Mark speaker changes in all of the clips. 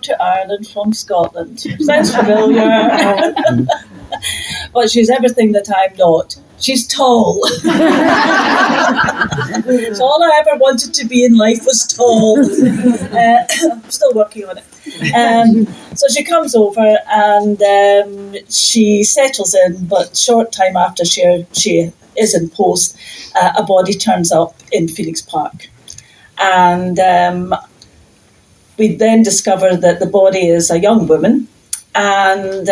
Speaker 1: to Ireland from Scotland. Sounds familiar. But she's everything that I'm not. She's tall. So all I ever wanted to be in life was tall. I'm still working on it. So she comes over and she settles in, but short time after she is in post, a body turns up in Phoenix Park. And we then discover that the body is a young woman. And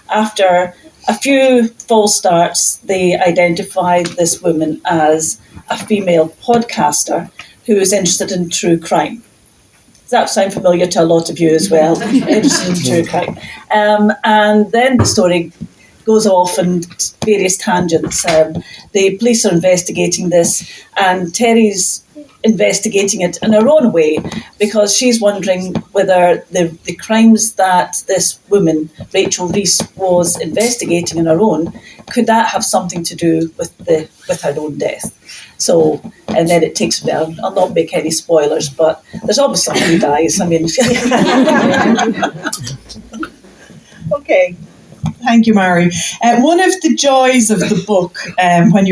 Speaker 1: after a few false starts, they identified this woman as a female podcaster who is interested in true crime. Does that sound familiar to a lot of you as well? Interested in true crime. And then the story goes off in various tangents. The police are investigating this, and Terry's investigating it in her own way, because she's wondering whether the crimes that this woman, Rachel Reese, was investigating on her own, could that have something to do with her own death? So, and then it takes, I'll not make any spoilers, but there's always somebody who dies. I mean,
Speaker 2: okay. Thank you, Mary. One of the joys of the book, when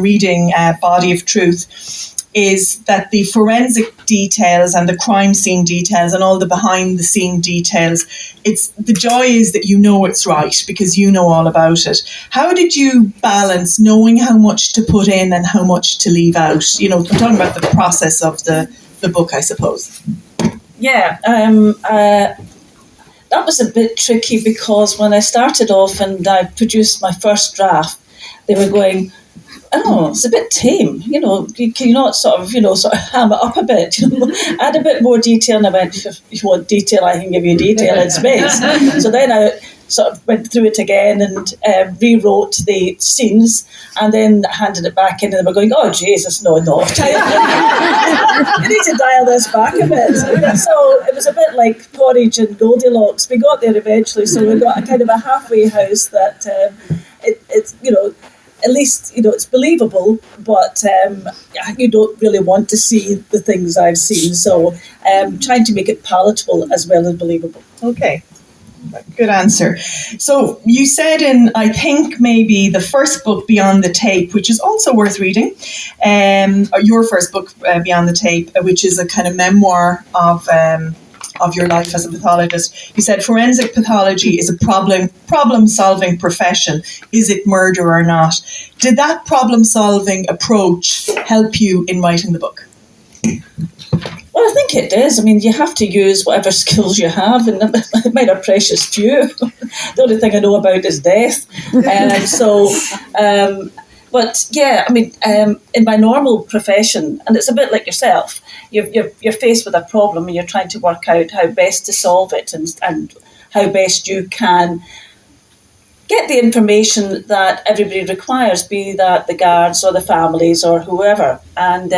Speaker 2: reading Body of Truth, is that the forensic details and the crime scene details and all the behind the scene details, the joy is that you know it's right because you know all about it. How did you balance knowing how much to put in and how much to leave out? You know, I'm talking about the process of the book, I suppose.
Speaker 1: Yeah, that was a bit tricky, because when I started off and I produced my first draft, they were going, oh, it's a bit tame, you know, can you not sort of ham it up a bit, add a bit more detail. And I went, if you want detail, I can give you detail in space. So then I sort of went through it again and rewrote the scenes and then handed it back in, and they were going, oh, Jesus, no. You need to dial this back a bit. So it was a bit like Porridge and Goldilocks. We got there eventually, so we got a kind of a halfway house that it's, at least, it's believable, but you don't really want to see the things I've seen. So trying to make it palatable as well as believable.
Speaker 2: Okay. Good answer. So you said in, I think, maybe the first book, Beyond the Tape, which is also worth reading, or your first book, Beyond the Tape, which is a kind of memoir of your life as a pathologist. You said forensic pathology is a problem-solving profession. Is it murder or not? Did that problem-solving approach help you in writing the book?
Speaker 1: Well, I think it is. I mean, you have to use whatever skills you have, and mine are precious few. The only thing I know about is death. But yeah, I mean, in my normal profession, and it's a bit like yourself, you're faced with a problem and you're trying to work out how best to solve it and how best you can get the information that everybody requires, be that the guards or the families or whoever. And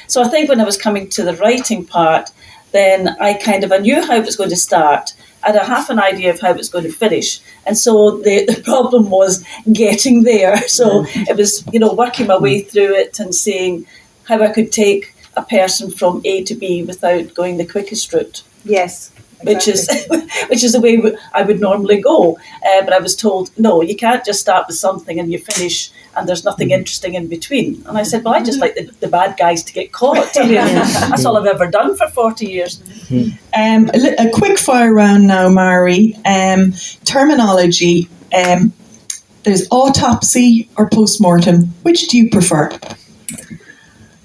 Speaker 1: so I think when I was coming to the writing part, then I knew how it was going to start. I had a half an idea of how it was going to finish. And so the problem was getting there. So it was, working my way through it and seeing how I could take a person from A to B without going the quickest route.
Speaker 2: Yes. Exactly.
Speaker 1: Which is the way I would normally go. But I was told, no, you can't just start with something and you finish and there's nothing interesting in between. And I said, well, I just like the bad guys to get caught. I mean, that's all I've ever done for 40 years.
Speaker 2: A quick fire round now, Mary. Terminology. There's autopsy or post-mortem. Which do you prefer?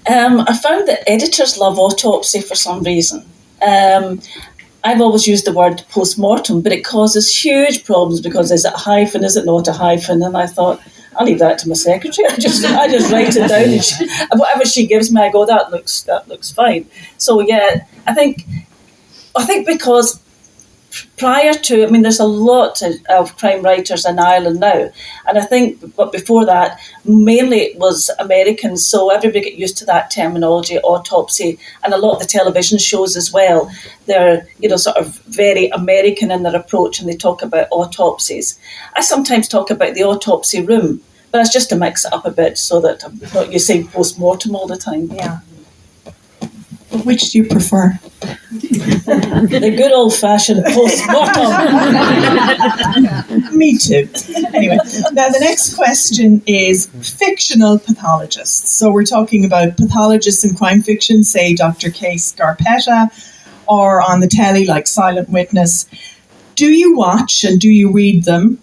Speaker 1: I found that editors love autopsy for some reason. I've always used the word post-mortem, but it causes huge problems because is it a hyphen, is it not a hyphen? And I thought, I'll leave that to my secretary. I just write it down, and whatever she gives me, I go, that looks fine. So yeah, I think because prior to, there's a lot of crime writers in Ireland now, and I think, but before that, mainly it was Americans, so everybody got used to that terminology, autopsy, and a lot of the television shows as well. They're, sort of very American in their approach, and they talk about autopsies. I sometimes talk about the autopsy room, but it's just to mix it up a bit so that I'm not using post-mortem all the time.
Speaker 2: Yeah. Which do you prefer?
Speaker 1: The good old-fashioned post-mortem.
Speaker 2: Me too. Anyway, now the next question is fictional pathologists. So we're talking about pathologists in crime fiction, say Dr. K. Scarpetta, or on the telly like Silent Witness. Do you watch and do you read them?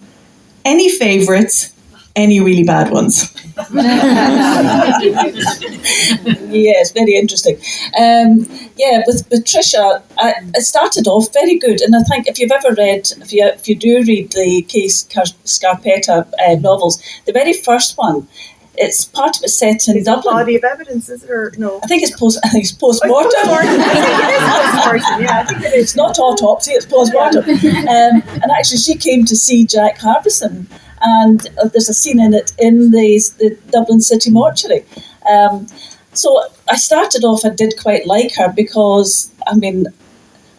Speaker 2: Any favourites? Any really bad ones?
Speaker 1: Yes, very interesting. With Patricia, it started off very good, and I think if you do read the Case Scarpetta novels, the very first one, it's part of it set in Dublin.
Speaker 3: Body of evidence, is it, or no?
Speaker 1: I think it's post-mortem.
Speaker 3: I think it is post-mortem. Yeah, I think it is.
Speaker 1: It's not autopsy; it's post-mortem. And actually, she came to see Jack Harbison. And there's a scene in it in the Dublin City mortuary. So I started off, I did quite like her because,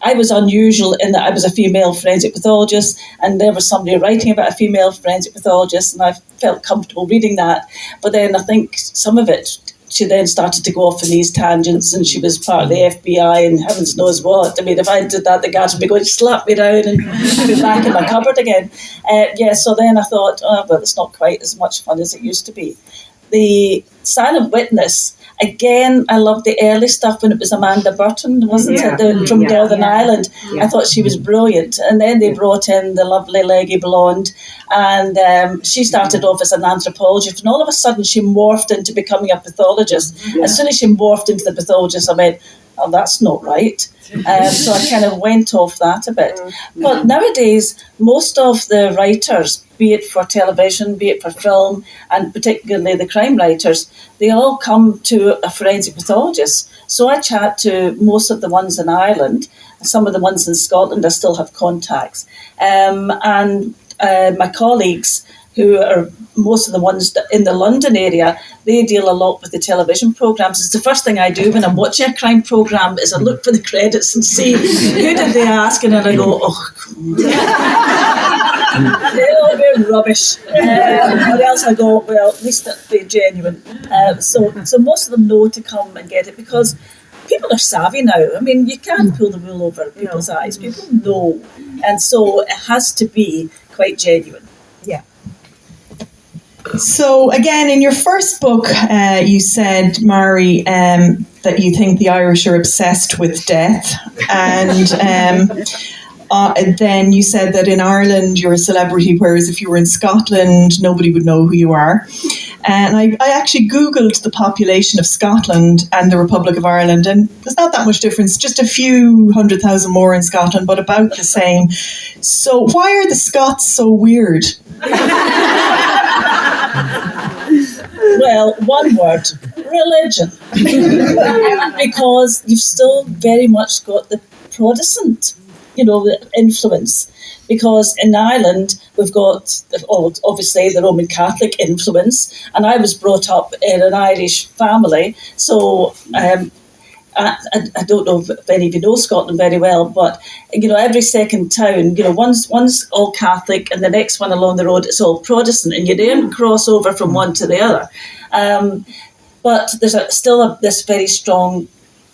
Speaker 1: I was unusual in that I was a female forensic pathologist, and there was somebody writing about a female forensic pathologist, and I felt comfortable reading that. But then I think some of it, she then started to go off in these tangents, and she was part of the FBI and heavens knows what. If I did that, the guards would be going to slap me down and put me back in my cupboard again. So then I thought, it's not quite as much fun as it used to be. The Silent Witness, again, I loved the early stuff when it was Amanda Burton, wasn't it, from Northern Ireland. Yeah. I thought she was brilliant. And then they brought in the lovely leggy blonde, and she started off as an anthropologist, and all of a sudden she morphed into becoming a pathologist. Yeah. As soon as she morphed into the pathologist, I went, oh, that's not right. So I kind of went off that a bit. But nowadays, most of the writers, be it for television, be it for film, and particularly the crime writers, they all come to a forensic pathologist. So I chat to most of the ones in Ireland, some of the ones in Scotland I still have contacts. And my colleagues, who are most of the ones in the London area, they deal a lot with the television programmes. It's the first thing I do when I'm watching a crime programme is I look for the credits and see who did they ask, and then I go, they'll be rubbish. Or else I go, well, at least that'll be genuine. So most of them know to come and get it because people are savvy now. You can't pull the wool over people's eyes. People know. And so it has to be quite genuine.
Speaker 3: Yeah.
Speaker 2: So again, in your first book, you said, Mari, that you think the Irish are obsessed with death, and then you said that in Ireland you're a celebrity, whereas if you were in Scotland, nobody would know who you are. And I actually Googled the population of Scotland and the Republic of Ireland, and there's not that much difference, just a few 100,000 more in Scotland, but about the same. So why are the Scots so weird?
Speaker 1: Well, one word, religion. Because you've still very much got the Protestant, the influence. Because in Ireland, we've got, obviously, the Roman Catholic influence. And I was brought up in an Irish family. So I don't know if any of you know Scotland very well, but every second town, one's all Catholic, and the next one along the road is all Protestant, and you don't cross over from one to the other. But there's still this very strong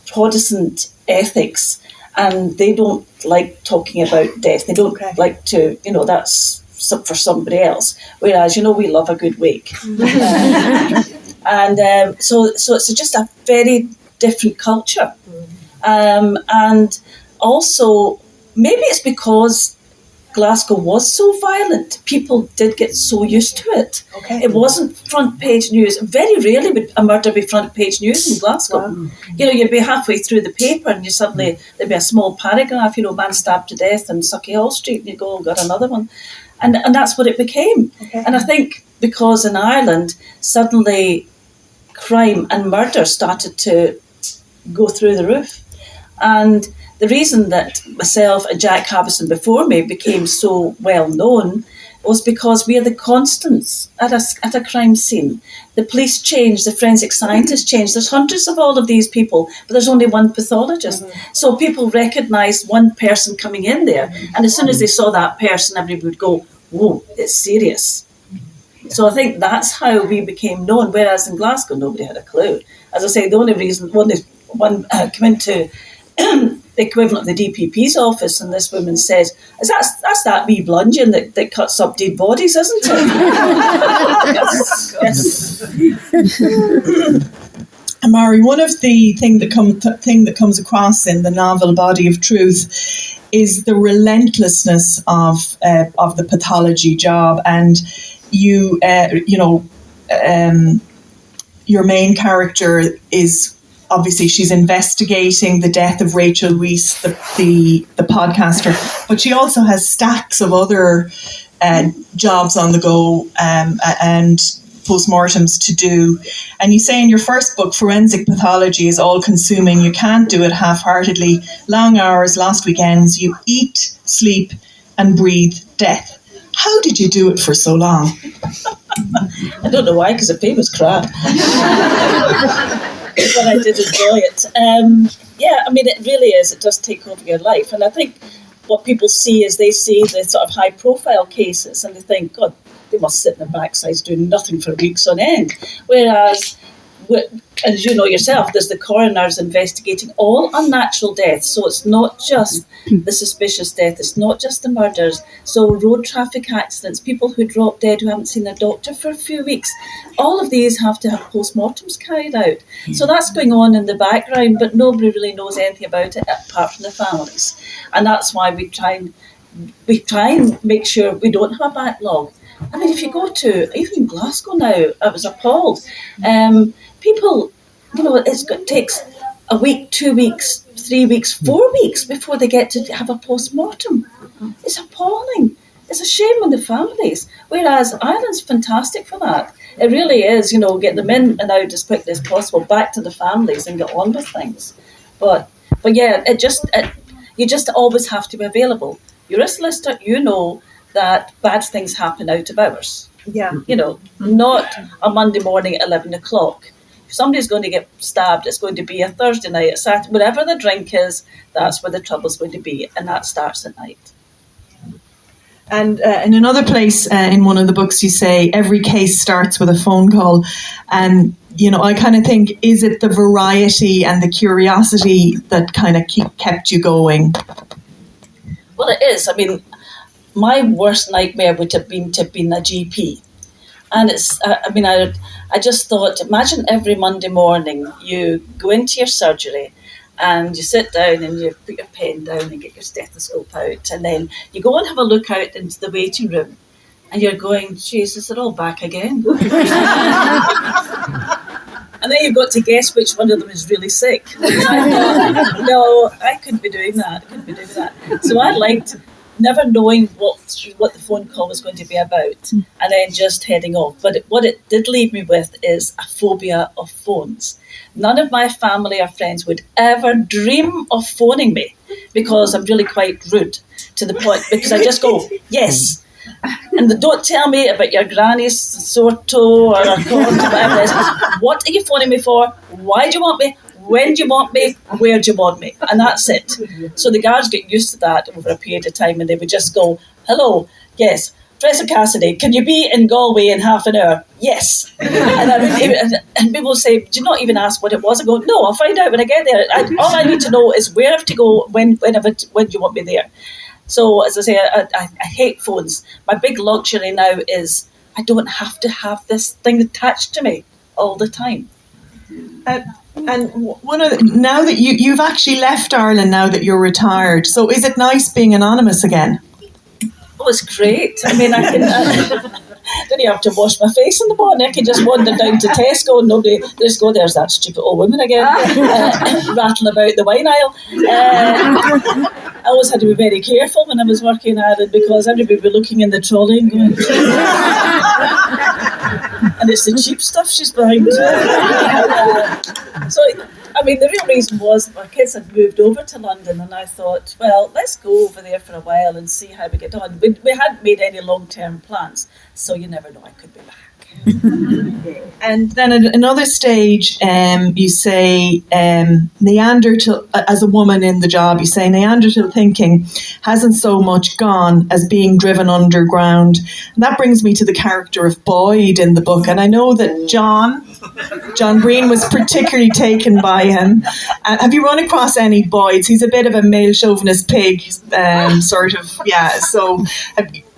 Speaker 1: Protestant ethics, and they don't like talking about death. They don't like to, that's for somebody else. Whereas, we love a good wake. And so it's just a very different culture. And also, maybe it's because Glasgow was so violent, people did get so used to it. Okay. It wasn't front page news. Very rarely would a murder be front page news in Glasgow. Wow. You'd be halfway through the paper and there'd be a small paragraph, man stabbed to death in Suckyhall Street, and you go, got another one. And that's what it became. Okay. And I think because in Ireland, suddenly crime and murder started to go through the roof. And the reason that myself and Jack Harbison before me became so well known was because we are the constants at a crime scene. The police change, the forensic scientists change. There's hundreds of all of these people, but there's only one pathologist. Mm-hmm. So people recognised one person coming in there, and as soon as they saw that person, everybody would go, whoa, it's serious. So I think that's how we became known, whereas in Glasgow, nobody had a clue. As I say, the only one come into the equivalent of the DPP's office, and this woman says, that's that wee bludgeon that cuts up dead bodies, isn't it? Yes.
Speaker 2: And Mary, one of the thing that comes across in the novel Body of Truth is the relentlessness of the pathology job, and your main character is obviously she's investigating the death of Rachel Weisz, the podcaster, but she also has stacks of other jobs on the go and postmortems to do. And you say in your first book, forensic pathology is all consuming. You can't do it half-heartedly. Long hours, lost weekends. You eat, sleep and breathe death. How did you do it for so long?
Speaker 1: I don't know why, because the pay was crap. But I did enjoy it. It really is. It does take over your life. And I think what people see is they see the sort of high-profile cases and they think, God, they must sit in their backsides doing nothing for weeks on end. Whereas, as you know yourself, there's the coroners investigating all unnatural deaths. So it's not just the suspicious death, it's not just the murders. So road traffic accidents, people who drop dead who haven't seen their doctor for a few weeks. All of these have to have postmortems carried out. So that's going on in the background, but nobody really knows anything about it apart from the families. And that's why we try and make sure we don't have a backlog. I mean, if you go to, even Glasgow now, I was appalled. People, it takes a week, 2 weeks, 3 weeks, 4 weeks before they get to have a post-mortem. It's appalling. It's a shame on the families. Whereas Ireland's fantastic for that. It really is, get them in and out as quickly as possible, back to the families and get on with things. But yeah, you just always have to be available. You're a solicitor, that bad things happen out of hours.
Speaker 3: Yeah.
Speaker 1: Not a Monday morning at 11 o'clock. If somebody's going to get stabbed, it's going to be a Thursday night, a Saturday, whatever the drink is, that's where the trouble's going to be, and that starts at night.
Speaker 2: And in another place in one of the books you say, every case starts with a phone call. And, I kind of think, is it the variety and the curiosity that kind of kept you going?
Speaker 1: Well, it is. I mean, my worst nightmare would have been to have been a GP. And I just thought, imagine every Monday morning you go into your surgery and you sit down and you put your pen down and get your stethoscope out, and then you go and have a look out into the waiting room and you're going, Jesus, they're all back again. And then you've got to guess which one of them is really sick. I thought, no, I couldn't be doing that. So I liked never knowing what the phone call was going to be about, and then just heading off. But what it did leave me with is a phobia of phones. None of my family or friends would ever dream of phoning me because I'm really quite rude to the point, because I just go, yes. And don't tell me about your granny's sore toe or a cold or whatever it is. What are you phoning me for? Why do you want me? When do you want me? Where do you want me? And that's it. So the guards get used to that over a period of time, and they would just go, hello, yes, Professor Cassidy, can you be in Galway in half an hour? Yes. And people say, do you not even ask what it was? I go, no, I'll find out when I get there. All I need to know is where I have to go, when do you want me there? So, as I say, I hate phones. My big luxury now is I don't have to have this thing attached to me all the time.
Speaker 2: And now that you've actually left Ireland, now that you're retired, so is it nice being anonymous again?
Speaker 1: Oh, it's great. I mean, I don't even have to wash my face in the morning. I can just wander down to Tesco and nobody, just go, there's that stupid old woman again, rattling about the wine aisle. I always had to be very careful when I was working in Ireland, because everybody would be looking in the trolley and going, and it's the cheap stuff she's buying. So, I mean, the real reason was my kids had moved over to London, and I thought, well, let's go over there for a while and see how we get on. We hadn't made any long-term plans, so you never know, I could be back.
Speaker 2: And then at another stage, you say Neanderthal, as a woman in the job, you say Neanderthal thinking hasn't so much gone as being driven underground. And that brings me to the character of Boyd in the book. And I know that John Breen was particularly taken by him. Have you run across any Boyds? He's a bit of a male chauvinist pig, sort of, yeah. So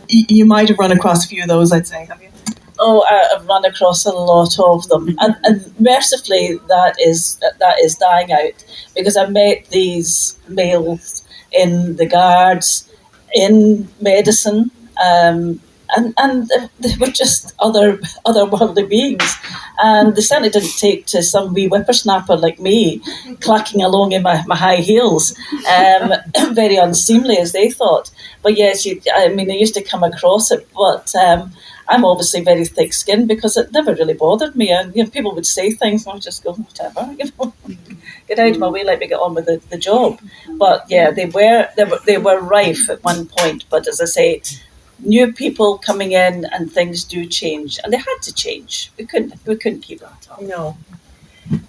Speaker 2: you might have run across a few of those, I'd say, have you?
Speaker 1: Oh, I've run across a lot of them, and mercifully that is dying out, because I met these males in the guards, in medicine, and they were just otherworldly beings, and they certainly didn't take to some wee whippersnapper like me, clacking along in my high heels, very unseemly as they thought. But yes, I used to come across it, but I'm obviously very thick-skinned because it never really bothered me. And people would say things, and I'd just go, whatever, get out of my way, let me get on with the job. But yeah, they were rife at one point. But as I say, new people coming in and things do change, and they had to change. We couldn't keep that up.
Speaker 2: No.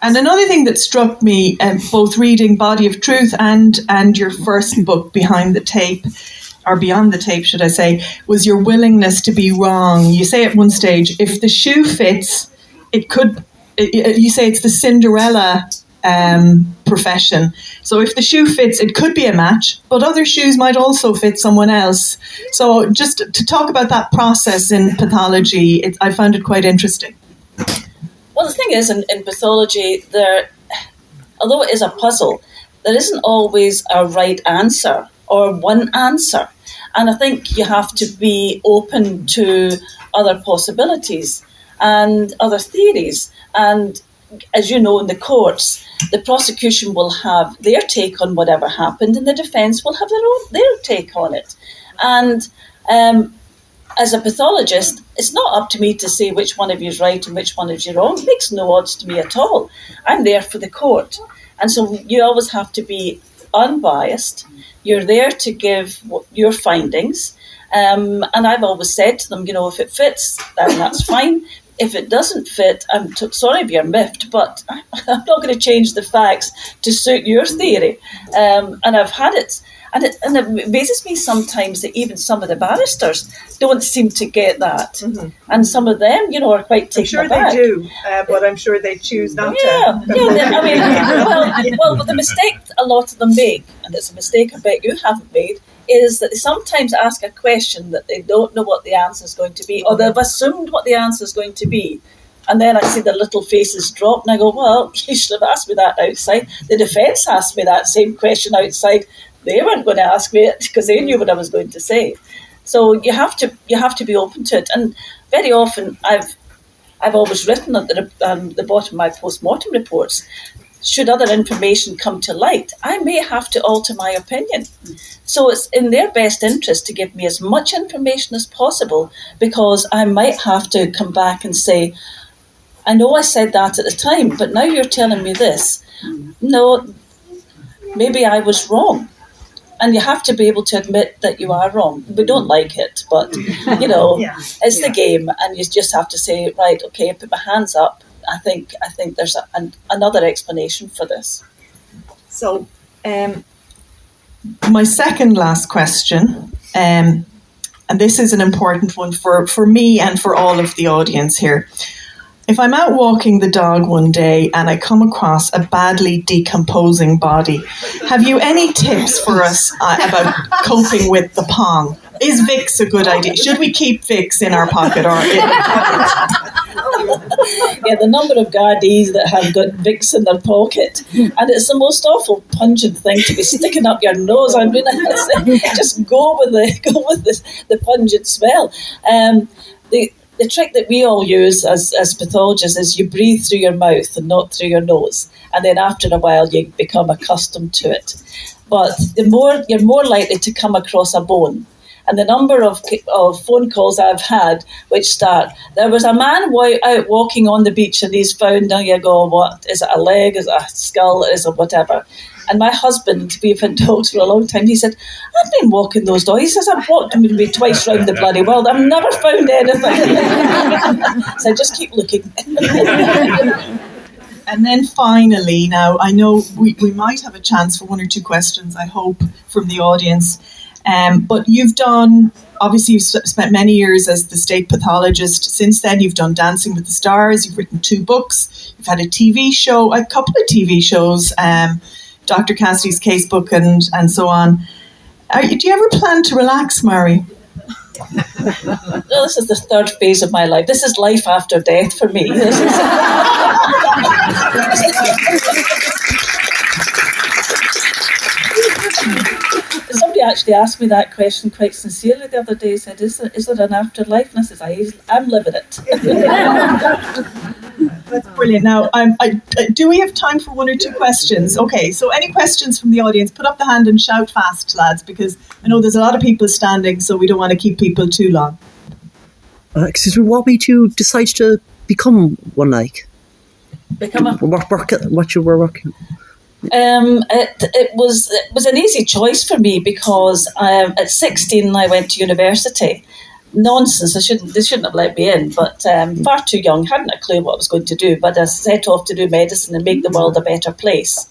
Speaker 2: And another thing that struck me, both reading Body of Truth and your first book, Behind the Tape, or Beyond the Tape, should I say, was your willingness to be wrong. You say at one stage, if the shoe fits, you say it's the Cinderella profession. So if the shoe fits, it could be a match, but other shoes might also fit someone else. So just to talk about that process in pathology, I found it quite interesting.
Speaker 1: Well, the thing is, in pathology, although it is a puzzle, there isn't always a right answer or one answer. And I think you have to be open to other possibilities and other theories. And as you know, in the courts, the prosecution will have their take on whatever happened, and the defence will have their take on it. And as a pathologist, it's not up to me to say which one of you is right and which one of you is wrong. It makes no odds to me at all. I'm there for the court. And so you always have to be unbiased. You're there to give your findings. And I've always said to them, if it fits, then that's fine. If it doesn't fit, I'm sorry if you're miffed, but I'm not going to change the facts to suit your theory. And I've had it. And it amazes me sometimes that even some of the barristers don't seem to get that. Mm-hmm. And some of them, are quite taken aback.
Speaker 3: I'm sure they do, but I'm sure they choose not to.
Speaker 1: Well, the mistake a lot of them make, and it's a mistake I bet you haven't made, is that they sometimes ask a question that they don't know what the answer is going to be, or they've assumed what the answer is going to be. And then I see their little faces drop, and I go, well, you should have asked me that outside. The defence asked me that same question outside. They weren't going to ask me it because they knew what I was going to say. So you have to be open to it. And very often, I've always written at the bottom of my post-mortem reports, should other information come to light, I may have to alter my opinion. So it's in their best interest to give me as much information as possible, because I might have to come back and say, I know I said that at the time, but now you're telling me this. No, maybe I was wrong. And you have to be able to admit that you are wrong. We don't like it, but, it's the game. And you just have to say, right, okay, I put my hands up. I think there's another explanation for this.
Speaker 2: So, my second last question, and this is an important one for me and for all of the audience here. If I'm out walking the dog one day and I come across a badly decomposing body, have you any tips for us about coping with the pong? Is Vicks a good idea? Should we keep Vicks in our pocket or in our pocket?
Speaker 1: Yeah, the number of Gardays that have got Vicks in their pocket, and it's the most awful pungent thing to be sticking up your nose. I mean, just go with the pungent smell. The trick that we all use as pathologists is you breathe through your mouth and not through your nose. And then after a while, you become accustomed to it. But you're more likely to come across a bone. And the number of phone calls I've had which start, there was a man out walking on the beach and he's found, now you go, what, is it a leg, is it a skull, is it whatever? And my husband, we've had dogs for a long time, he said, I've been walking those dogs. He says, I've walked maybe twice round the bloody world. I've never found anything. So just keep looking.
Speaker 2: And then finally, now I know we might have a chance for one or two questions, I hope, from the audience. But you've done, obviously you've spent many years as the state pathologist. Since then you've done Dancing with the Stars, you've written 2 books, you've had a TV show, a couple of TV shows, Dr. Cassidy's Casebook and so on. Do you ever plan to relax, Mary?
Speaker 1: Well, this is the 3rd phase of my life. This is life after death for me. Somebody actually asked me that question quite sincerely the other day. He said, is there an afterlife? And I said, I'm living it.
Speaker 2: That's brilliant. Now, do we have time for 1 or 2 questions? Okay, so any questions from the audience? Put up the hand and shout fast, lads, because I know there's a lot of people standing, so we don't want to keep people too long.
Speaker 4: Excuse me, what made you decide to become one like?
Speaker 1: Become a...
Speaker 4: What you were working?
Speaker 1: It was an easy choice for me because at 16 I went to university. Nonsense, they shouldn't have let me in, but far too young, hadn't a clue what I was going to do, but I set off to do medicine and make the world a better place.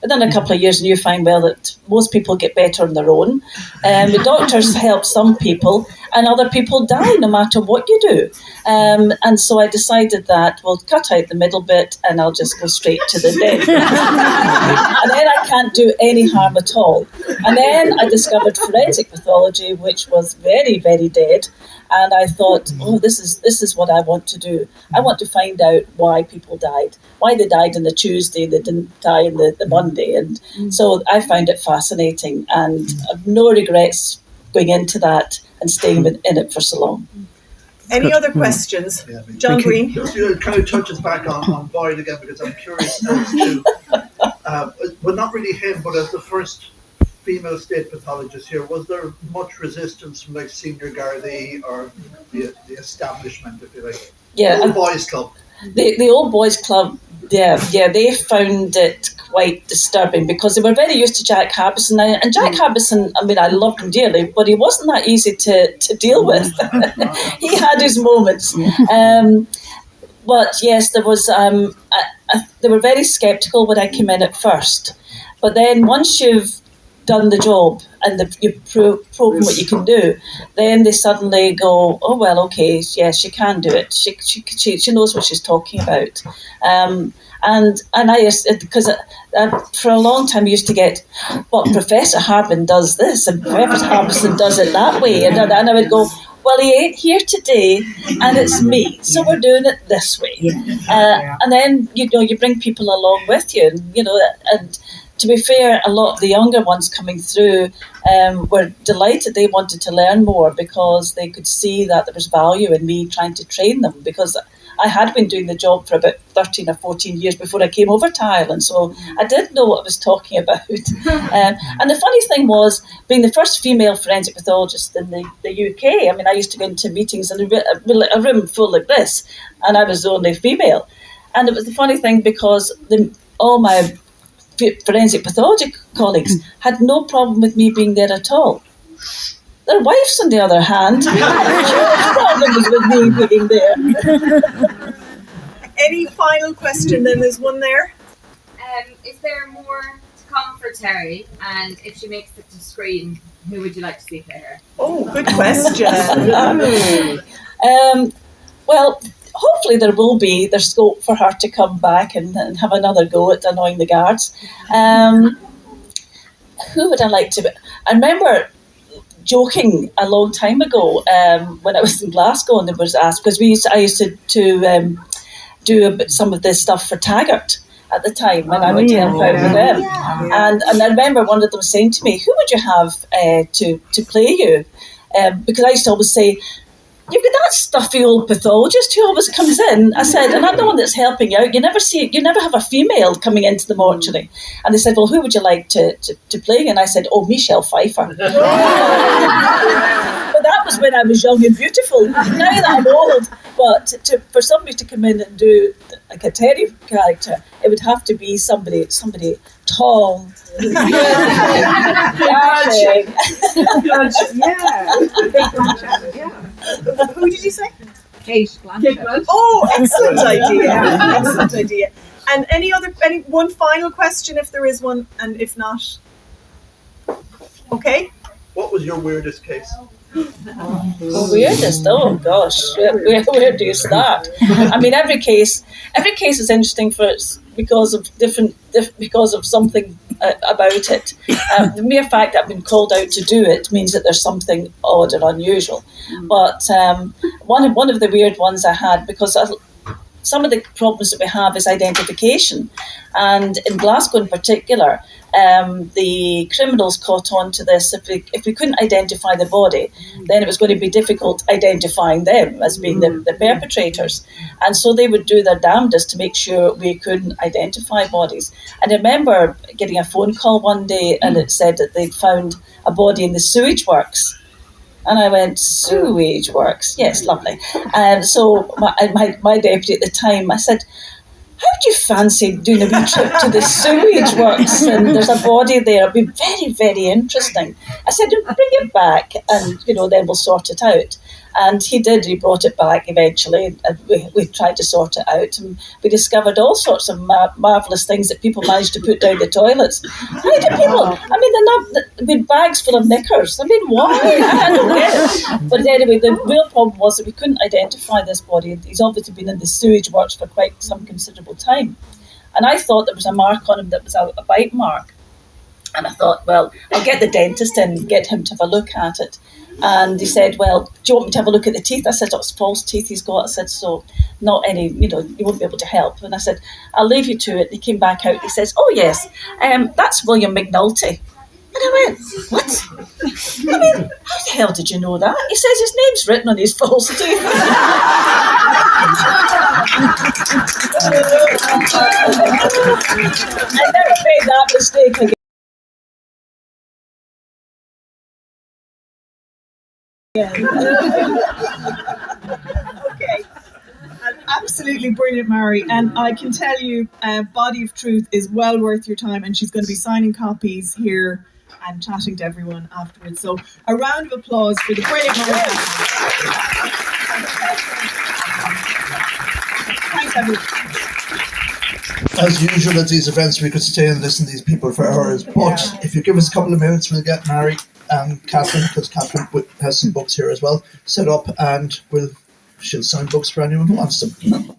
Speaker 1: But then a couple of years and you find, well, that most people get better on their own. The doctors help some people and other people die no matter what you do. And so I decided that we'll cut out the middle bit and I'll just go straight to the dead. And then I can't do any harm at all. And then I discovered forensic pathology, which was very, very dead. And I thought, oh, this is what I want to do. I want to find out why people died, why they died on the Tuesday, they didn't die on the Monday. And so I found it fascinating and I've no regrets going into that and staying in it for so long.
Speaker 3: Any other questions? Yeah, John Green?
Speaker 5: Just kind of touches back on Boyd again because I'm curious as to, well, not really him, but as the first female state pathologist here, was there much resistance from like senior Gardaí or the establishment, if you like?
Speaker 1: Yeah,
Speaker 5: the boys' club.
Speaker 1: The old boys' club, yeah, they found it quite disturbing because they were very used to Jack Harbison. And Jack Harbison, I mean, I loved him dearly, but he wasn't that easy to deal with. He had his moments. But yes, there was. They were very sceptical when I came in at first, but then once you've done the job and you've proven what you can do, then they suddenly go, oh well, okay, yes, she can do it. She knows what she's talking about. And I used, because for a long time I used to get, well, Professor Harbin does this and Professor Harbison does it that way, and I would go, well, he ain't here today, and it's me, so we're doing it this way. And then you bring people along with you, and to be fair, a lot of the younger ones coming through were delighted. They wanted to learn more because they could see that there was value in me trying to train them, because I had been doing the job for about 13 or 14 years before I came over to Ireland, so I did know what I was talking about. And the funny thing was, being the first female forensic pathologist in the UK, I mean, I used to go into meetings in a room full like this, and I was the only female. And it was the funny thing because all my forensic pathology colleagues had no problem with me being there at all. Their wives, on the other hand, had huge problems with me being there.
Speaker 3: Any final question? Then there's one there.
Speaker 6: Is there more to come for Terry? And if she makes it to screen, who would you like to see play her?
Speaker 3: Oh, good question.
Speaker 1: Well, hopefully there will be there's scope for her to come back and have another go at annoying the guards. Who would I like to be? I remember joking a long time ago when I was in Glasgow, and there was asked, because I used to do some of this stuff for Taggart at the time when I would help out with them. And I remember one of them saying to me, who would you have to play you? Because I used to always say, you've got that stuffy old pathologist who always comes in. I said, and I'm the one that's helping you out. You never have a female coming into the mortuary. And they said, well, who would you like to play? And I said, oh, Michelle Pfeiffer. But that was when I was young and beautiful. Now that I'm old, but for somebody to come in and do like a Terry character, it would have to be somebody tall.
Speaker 3: Who did you say?
Speaker 6: Kate Blanchett.
Speaker 3: Oh, excellent idea. Excellent idea. And any one final question, if there is one, and if not, okay.
Speaker 5: What was your weirdest case?
Speaker 1: Weirdest? Oh gosh, where do you start? I mean, every case is interesting because of something about it. The mere fact that I've been called out to do it means that there's something odd or unusual. But one of the weird ones I had, because some of the problems that we have is identification, and in Glasgow in particular, the criminals caught on to this. If we couldn't identify the body, then it was going to be difficult identifying them as being the perpetrators, and so they would do their damnedest to make sure we couldn't identify bodies. And I remember getting a phone call one day, and it said that they'd found a body in the sewage works. And I went, sewage works? Yes, lovely. And so my deputy at the time, I said, how do you fancy doing a wee trip to the sewage works? And there's a body there. It'd be very, very interesting. I said, bring it back and, then we'll sort it out. And he did. He brought it back eventually. And we tried to sort it out. And we discovered all sorts of marvellous things that people managed to put down the toilets. How do people... I mean, they're with bags full of knickers. I mean, why? I don't get it. But anyway, the real problem was that we couldn't identify this body. He's obviously been in the sewage works for quite some considerable time. And I thought there was a mark on him that was a bite mark. And I thought, well, I'll get the dentist in and get him to have a look at it. And he said, well, do you want me to have a look at the teeth? I said, oh, it's false teeth he's got. I said, so not any, you won't be able to help. And I said, I'll leave you to it. And he came back out and he says, oh, yes, that's William McNulty. And I went, what? I mean, how the hell did you know that? He says his name's written on his false teeth. I never made that mistake again.
Speaker 3: Okay.
Speaker 2: Absolutely brilliant, Mary. And I can tell you, Body of Truth is well worth your time, and she's going to be signing copies here and chatting to everyone afterwards. So a round of applause for the brilliant Mary. Thanks, everyone.
Speaker 5: As usual at these events, we could stay and listen to these people for hours. But if you give us a couple of minutes, we'll get Mary and Catherine, because Catherine has some books here as well, set up, and she'll sign books for anyone who wants them.